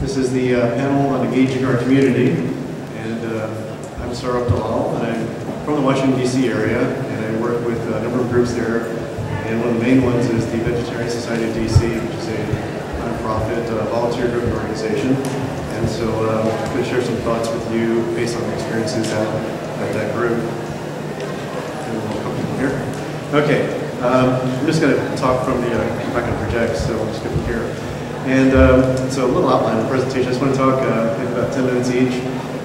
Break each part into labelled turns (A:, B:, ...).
A: This is the panel on engaging our community, and I'm Saurabh Dalal, and I'm from the Washington, D.C. area, and I work with a number of groups there, and one of the main ones is the Vegetarian Society of D.C., which is a nonprofit volunteer-driven organization, and so I'm going to share some thoughts with you based on the experiences at that group. And we'll come from here. Okay, I'm just going to talk from the, I'm not going to project, so I'll just get from here. And so a little outline of the presentation. I just want to talk maybe about 10 minutes each.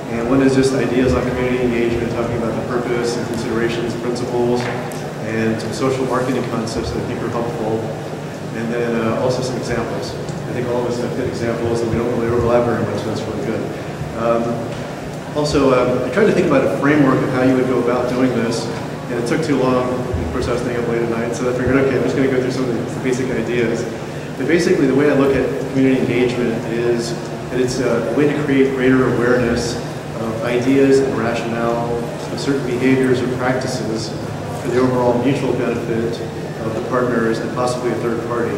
A: And one is just ideas on community engagement, talking about the purpose and considerations, principles, and some social marketing concepts that I think are helpful. And then also some examples. I think all of us have good examples and we don't really overlap very much, so that's really good. Also, I tried to think about a framework of how you would go about doing this, and it took too long. Of course, I was staying up late at night, so I figured, okay, I'm just going to go through some of the basic ideas. But basically, the way I look at community engagement is that it's a way to create greater awareness of ideas and rationale of certain behaviors or practices for the overall mutual benefit of the partners and possibly a third party.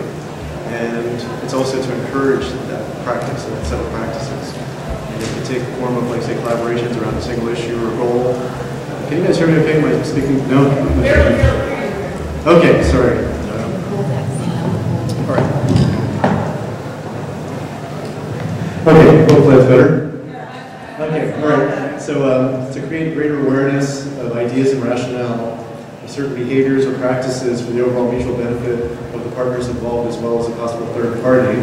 A: And it's also to encourage that practice, that set of practices. And it can take the form of, like, say, collaborations around a single issue or goal. Can you guys hear me okay? Am I speaking? No? Okay, sorry. All right. Okay, hopefully that's better. Okay, all right. So to create greater awareness of ideas and rationale of certain behaviors or practices for the overall mutual benefit of the partners involved as well as a possible third party,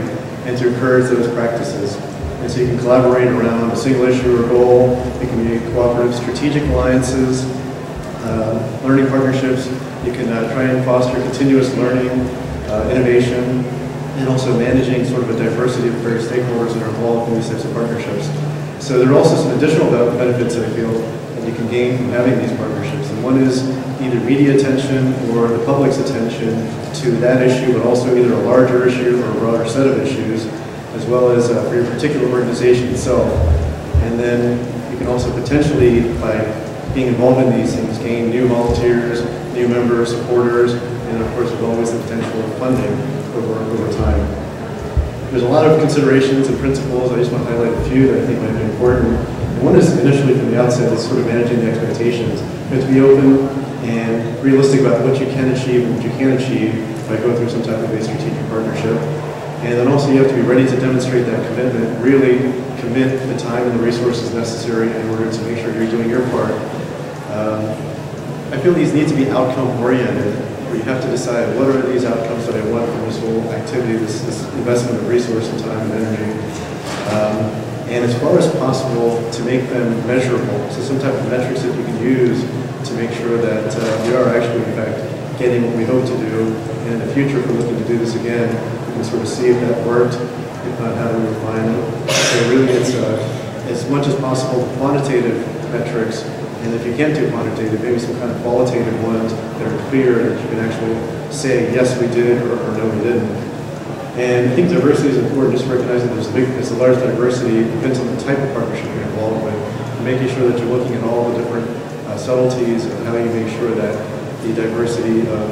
A: and to encourage those practices. And so you can collaborate around a single issue or goal. It can be cooperative strategic alliances, learning partnerships. You can try and foster continuous learning, innovation, and also managing sort of a diversity of various stakeholders that are involved in these types of partnerships. So there are also some additional benefits that I feel that you can gain from having these partnerships. And one is either media attention or the public's attention to that issue, but also either a larger issue or a broader set of issues, as well as for your particular organization itself. And then you can also potentially, by being involved in these things, gain new volunteers, new members, supporters, and of course there's always the potential of funding over time. There's a lot of considerations and principles. I just want to highlight a few that I think might be important. And one is initially from the outset is sort of managing the expectations. You have to be open and realistic about what you can achieve and what you can't achieve by going through some type of a strategic partnership. And then also you have to be ready to demonstrate that commitment, really commit the time and the resources necessary in order to make sure you're doing your part. I feel these need to be outcome-oriented, where you have to decide what are these outcomes that I want from this whole activity, this investment of resource and time and energy. And as far as possible, to make them measurable. So some type of metrics that you can use to make sure that we are actually, in fact, getting what we hope to do. And in the future, if we're looking to do this again, we can sort of see if that worked, if not, how do we refine it. So really, it's as much as possible quantitative metrics. And if you can't do quantitative, maybe some kind of qualitative ones that are clear that you can actually say, yes, we did, or no, we didn't. And I think diversity is important, just recognizing there's a large diversity. It depends on the type of partnership you're involved with, and making sure that you're looking at all the different subtleties of how you make sure that the diversity of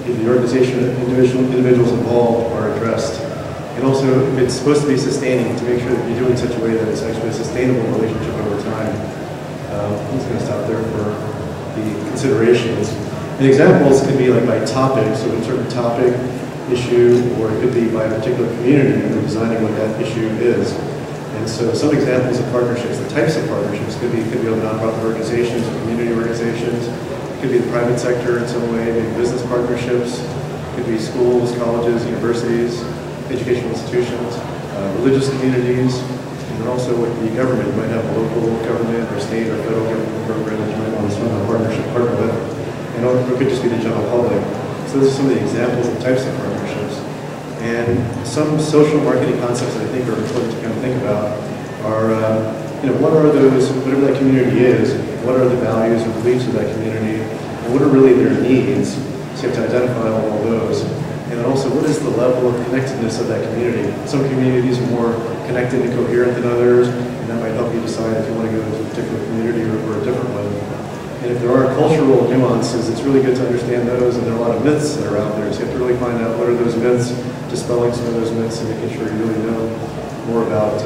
A: the organization, individuals involved are addressed. And also, if it's supposed to be sustaining, to make sure that you do it in such a way that it's actually a sustainable relationship over time. I'm just going to stop there for the considerations. And examples could be like by topic, so a certain topic, issue, or it could be by a particular community and designing what that issue is. And so some examples of partnerships, the types of partnerships could be with nonprofit organizations or community organizations. It could be the private sector in some way, maybe business partnerships. It could be schools, colleges, universities, educational institutions, religious communities. And then also with the government, you might have a local government or state or federal government program that you might want to partner with. And it could just be the general public. So those are some of the examples and types of partnerships. And some social marketing concepts that I think are important to kind of think about are, what are those, whatever that community is, what are the values and beliefs of that community, and what are really their needs? So you have to identify all those. And then also, what is the level of connectedness of that community? Some communities are more connected and coherent than others, and that might help you decide if you want to go to a particular community or a different one. And if there are cultural nuances, it's really good to understand those, and there are a lot of myths that are out there, so you have to really find out what are those myths, dispelling some of those myths and making sure you really know more about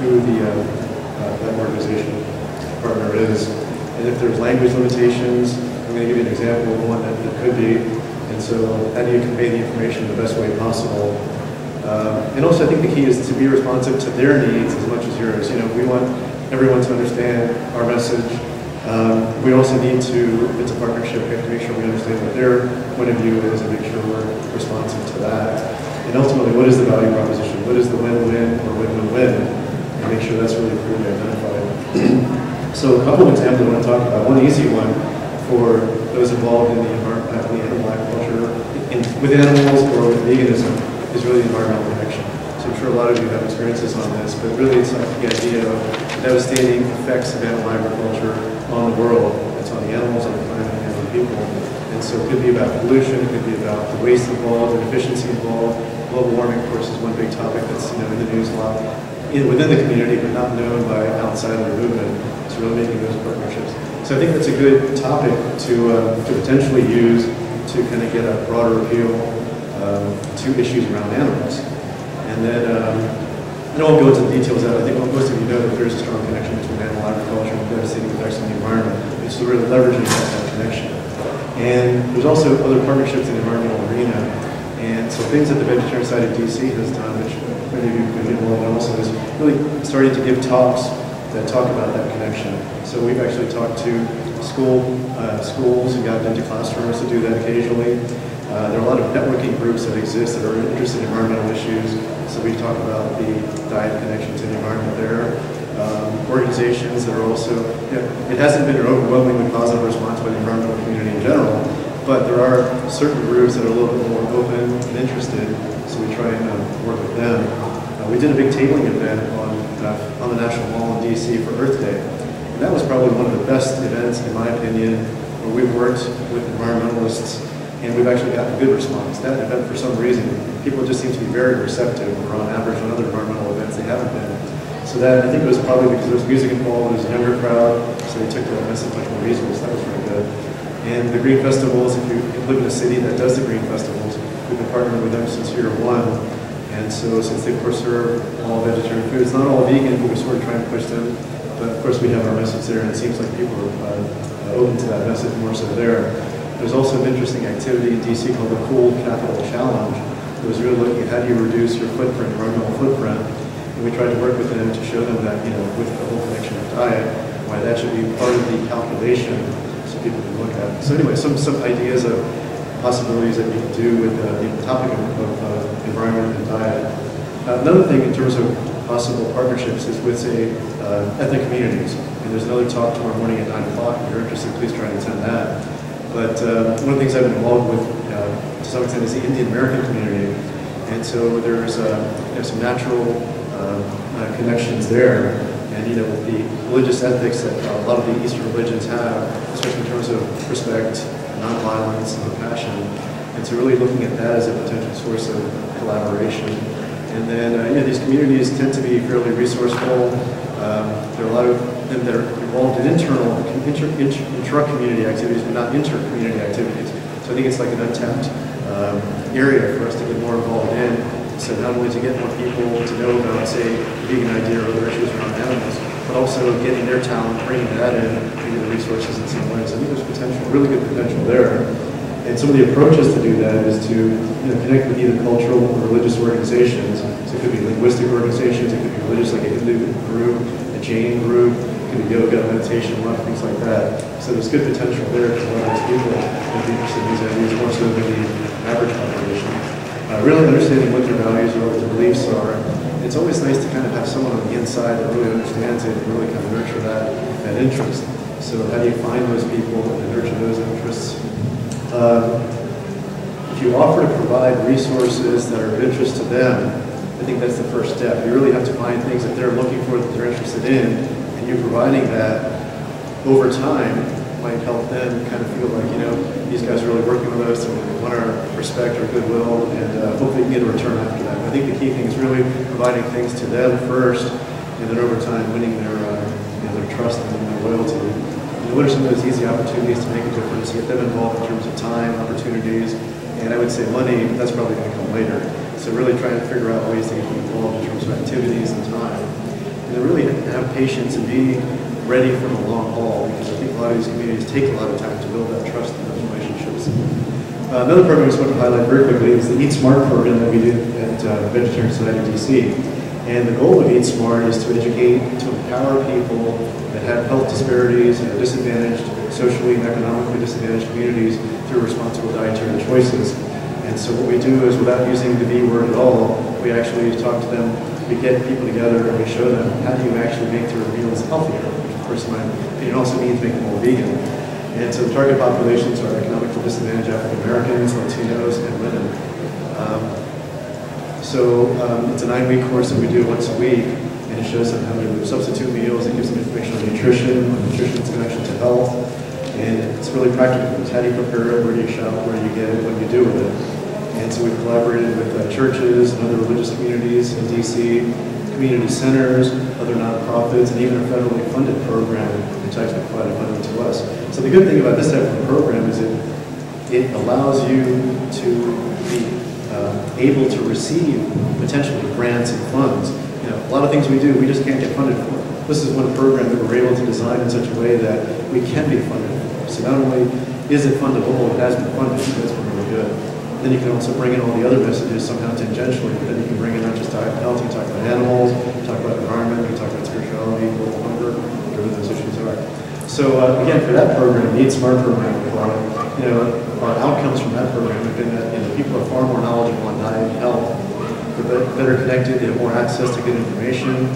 A: who that organization partner is. And if there's language limitations, I'm going to give you an example of one that could be. And so how do you convey the information in the best way possible? And also I think the key is to be responsive to their needs as much as yours. You know, we want everyone to understand our message. We also need to, if it's a partnership, we have to make sure we understand what their point of view is and make sure we're responsive to that. And ultimately, what is the value proposition? What is the win-win or win-win-win? And make sure that's really clearly identified. So a couple of examples I want to talk about. One easy one for those involved in the animal agriculture, with animals or with veganism, is really the environmental connection. So I'm sure a lot of you have experiences on this, but really it's like the idea of the devastating effects of animal agriculture on the world. It's on the animals, on the planet, and on the people. And so it could be about pollution, it could be about the waste involved, the efficiency involved. Global warming, of course, is one big topic that's in the news a lot within the community, but not known by outside of the movement. So really making those partnerships. So I think that's a good topic to potentially use to kind of get a broader appeal to issues around animals. And then, I won't go into the details of that. I think most of you know that there's a strong connection between animal agriculture and devastating effects on the environment. It's really leveraging that connection. And there's also other partnerships in the environmental arena. And so things that the Vegetarian Society of DC has done, which many of you could be involved in also, is really starting to give talks that talk about that connection. So we've actually talked to schools and gotten into classrooms to do that occasionally. There are a lot of networking groups that exist that are interested in environmental issues. So we talk about the diet connection to the environment there. Organizations that are also, it hasn't been an overwhelmingly positive response by the environmental community in general, but there are certain groups that are a little bit more open and interested, so we try and work with them. We did a big tabling event on the National Mall in DC for Earth Day. And that was probably one of the best events, in my opinion, where we've worked with environmentalists and we've actually gotten a good response. That event, for some reason, people just seem to be very receptive, where on average on other environmental events they haven't been. So that, I think it was probably because there was music involved, it was a younger crowd, so they took that message much more easily, so that was really good. And the Green Festivals, if you live in a city that does the Green Festivals, we've been partnering with them since year one. And so since they of course serve all vegetarian foods, not all vegan, but we're sort of trying to push them. But of course we have our message there, and it seems like people are open to that message more so there. There's also an interesting activity in DC called the Cool Capital Challenge. It was really looking at how do you reduce your footprint, environmental footprint. And we tried to work with them to show them that, with the whole connection of diet, why that should be part of the calculation so people can look at. So anyway, some ideas of possibilities that you can do with the topic of environment and diet. Another thing in terms of possible partnerships is with, say, ethnic communities. And there's another talk tomorrow morning at 9 o'clock. If you're interested, please try and attend that. But one of the things I've been involved with, to some extent, is the Indian American community. And so there's some natural connections there. And with the religious ethics that a lot of the Eastern religions have, especially in terms of respect, nonviolence, and compassion. And so really looking at that as a potential source of collaboration. And then these communities tend to be fairly resourceful. There are a lot of them that are involved in intra-community activities, but not inter-community activities. So I think it's like an untapped area for us to get more involved in. So not only to get more people to know about, say, the vegan idea or other issues around animals, but also getting their talent, bringing that in, maybe the resources in some ways. I think there's potential, really good potential there. And some of the approaches to do that is to connect with either cultural or religious organizations. So it could be linguistic organizations, it could be religious, like a Hindu group, a Jain group, it could be yoga, meditation, a lot of things like that. So there's good potential there for a lot of these people that be interested in these ideas more so than the average population. Really understanding what their values are, what their beliefs are. It's always nice to kind of have someone on the inside that really understands it and really kind of nurture that interest. So how do you find those people and nurture those interests? If you offer to provide resources that are of interest to them, I think that's the first step. You really have to find things that they're looking for, that they're interested in, and you providing that over time might help them kind of feel like, these guys are really working with us and they want our respect or goodwill, and hopefully get a return after that. I think the key thing is really providing things to them first, and then over time winning their trust and their loyalty. What are some of those easy opportunities to make a difference, get them involved in terms of time, opportunities, and I would say money, that's probably going to come later. So really trying to figure out ways to get them involved in terms of activities and time. And to really have patience and be ready for the long haul, because I think a lot of these communities take a lot of time to build that trust and those relationships. Another program I just want to highlight very quickly is the Eat Smart program that we do at Vegetarian Society DC. And the goal of Eat Smart is to educate, to empower people that have health disparities and are disadvantaged, socially and economically disadvantaged communities through responsible dietary choices. And so what we do is, without using the V word at all, we actually talk to them, we get people together and we show them how do you actually make their meals healthier, which of course in my opinion also means making them more vegan. And so the target populations are economically disadvantaged African Americans, Latinos, and women. It's a 9-week course that we do once a week, and it shows them how to substitute meals. It gives them information on nutrition's connection to health, and it's really practical. It's how do you prepare it, where do you shop, where do you get it, what do you do with it. And so we've collaborated with churches and other religious communities in DC, community centers, other nonprofits, and even a federally funded program which actually provided funding to us. So the good thing about this type of program is it allows you to be able to receive potentially grants and funds. You know, a lot of things we do, we just can't get funded for. This is one program that we're able to design in such a way that we can be funded for. So not only is it fundable, it has been funded, so that's been really good. Then you can also bring in all the other messages somehow tangentially, but then you can bring in not just diet and health, you talk about animals, you talk about environment, you talk about spirituality, global hunger, whatever those issues are. So again, for that program, the Eat Smart program, our outcomes from that program have been that people are far more knowledgeable on diet and health. They're better connected, they have more access to good information.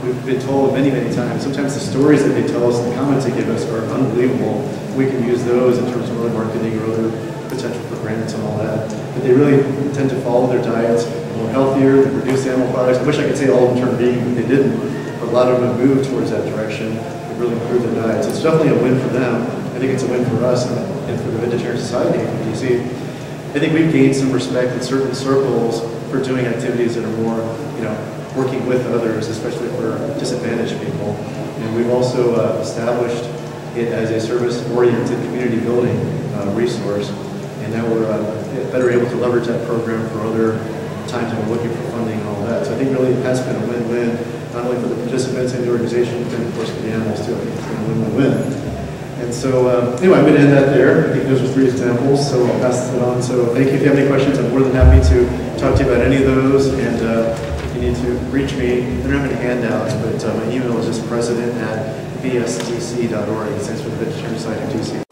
A: We've been told many, many times, sometimes the stories that they tell us, the comments they give us are unbelievable. We can use those in terms of other marketing or other potential for grants and all that. But they really tend to follow their diets, more healthier, they produce animal products. I wish I could say all of them turned vegan, but they didn't. But a lot of them moved towards that direction. They really improved their diets. It's definitely a win for them. I think it's a win for us and for the Vegetarian Society in DC. I think we've gained some respect in certain circles for doing activities that are more, working with others, especially for disadvantaged people. And we've also established it as a service-oriented community building resource. And now we're better able to leverage that program for other times when we're looking for funding and all that. So I think really it has been a win-win, not only for the participants and the organization, but of course for the animals too. I think it's been a win-win-win. And so, anyway, I'm going to end that there. I think those are 3 examples, so I'll pass it on. So thank you. If you have any questions, I'm more than happy to talk to you about any of those. And if you need to reach me, I don't have any handouts, but my email is just president@vsdc.org. It stands for the Vegetarian Society of DC.